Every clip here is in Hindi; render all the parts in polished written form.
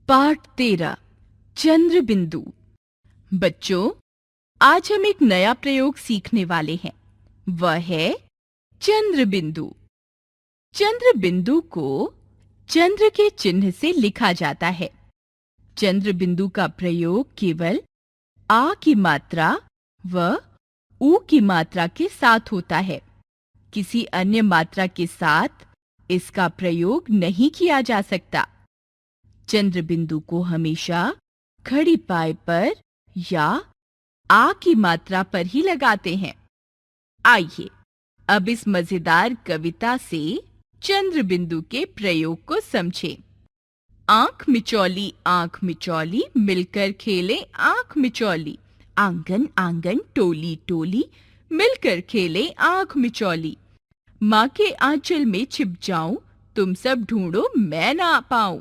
पाठ 13 चंद्र बिंदु। बच्चों, आज हम एक नया प्रयोग सीखने वाले हैं। वह है चंद्र बिंदु। चंद्र बिंदु को चंद्र के चिन्ह से लिखा जाता है। चंद्र बिंदु का प्रयोग केवल आ की मात्रा व ऊ की मात्रा के साथ होता है। किसी अन्य मात्रा के साथ इसका प्रयोग नहीं किया जा सकता। चंद्र बिंदु को हमेशा खड़ी पाए पर या आ की मात्रा पर ही लगाते हैं। आइए अब इस मजेदार कविता से चंद्र बिंदु के प्रयोग को समझें। आंख मिचौली मिलकर खेले आंख मिचौली। आंगन आंगन टोली टोली मिलकर खेले आंख मिचौली। माँ के आंचल में छिप जाऊं, तुम सब ढूंढो मैं ना पाऊं।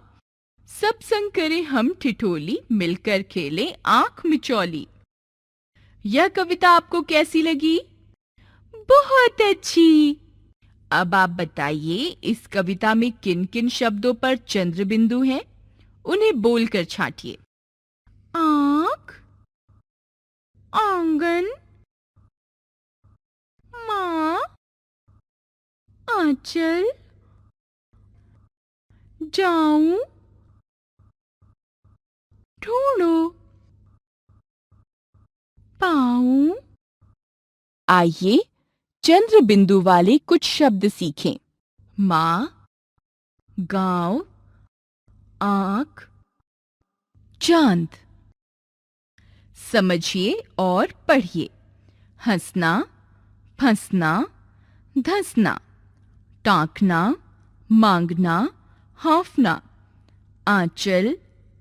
सब संग करें हम ठिठोली, मिलकर खेलें आंख मिचौली। यह कविता आपको कैसी लगी? बहुत अच्छी। अब आप बताइए, इस कविता में किन किन शब्दों पर चंद्र बिंदु हैं? उन्हें बोलकर छांटिए। आंख, आंगन, माँ, आंचल, जाऊं, ढूंढो, पाऊं। आइए चंद्र बिंदु वाले कुछ शब्द सीखें। माँ, गांव, आंख, चांद। समझिए और पढ़िए। हंसना, फंसना, धंसना, टांकना, मांगना, हाँफना, आंचल,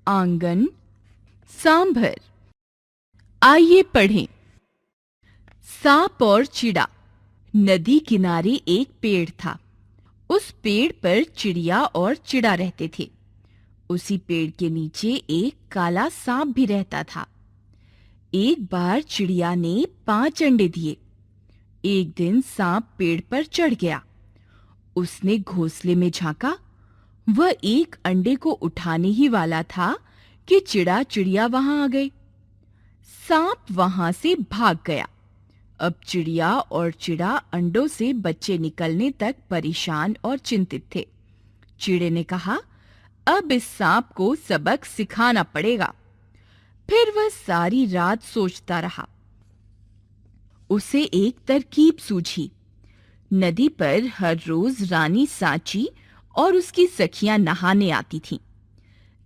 आंगन, सांभर। आइए पढ़ें। सांप और चिड़ा। नदी किनारे एक पेड़ था। उस पेड़ पर चिड़िया और चिड़ा रहते थे। उसी पेड़ के नीचे एक काला सांप भी रहता था। एक बार चिड़िया ने 5 अंडे दिए। एक दिन सांप पेड़ पर चढ़ गया। उसने घोंसले में झांका। वह एक अंडे को उठाने ही वाला था कि चिड़ा चिड़िया वहां आ गई। सांप वहां से भाग गया। अब चिड़िया और चिड़ा अंडों से बच्चे निकलने तक परेशान और चिंतित थे। चिड़े ने कहा, अब इस सांप को सबक सिखाना पड़ेगा। फिर वह सारी रात सोचता रहा। उसे एक तरकीब सूझी। नदी पर हर रोज रानी सांची और उसकी सखियां नहाने आती थीं।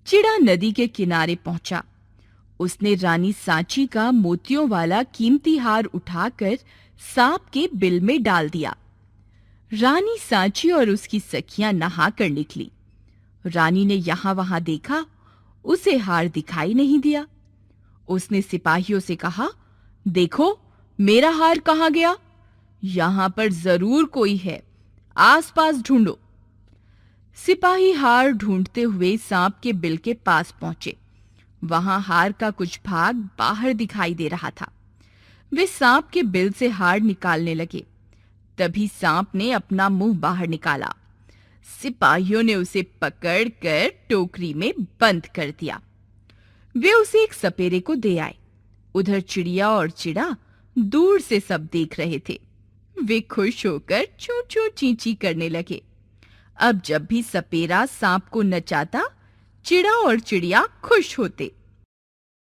चिड़ा नदी के किनारे पहुंचा। उसने रानी सांची का मोतियों वाला कीमती हार उठाकर सांप के बिल में डाल दिया। रानी सांची और उसकी सखियां नहाकर निकली। रानी ने यहां वहां देखा, उसे हार दिखाई नहीं दिया। उसने सिपाहियों से कहा, देखो मेरा हार कहाँ गया? यहां पर जरूर कोई है, आसपास ढूंढो। सिपाही हार ढूंढते हुए सांप के बिल के पास पहुंचे। वहां हार का कुछ भाग बाहर दिखाई दे रहा था। वे सांप के बिल से हार निकालने लगे। तभी सांप ने अपना मुंह बाहर निकाला। सिपाहियों ने उसे पकड़कर टोकरी में बंद कर दिया। वे उसे एक सपेरे को दे आए। उधर चिड़िया और चिड़ा दूर से सब देख रहे थे। वे खुश होकर चू चू चींची करने लगे। अब जब भी सपेरा सांप को नचाता, चिड़ा और चिड़िया खुश होते।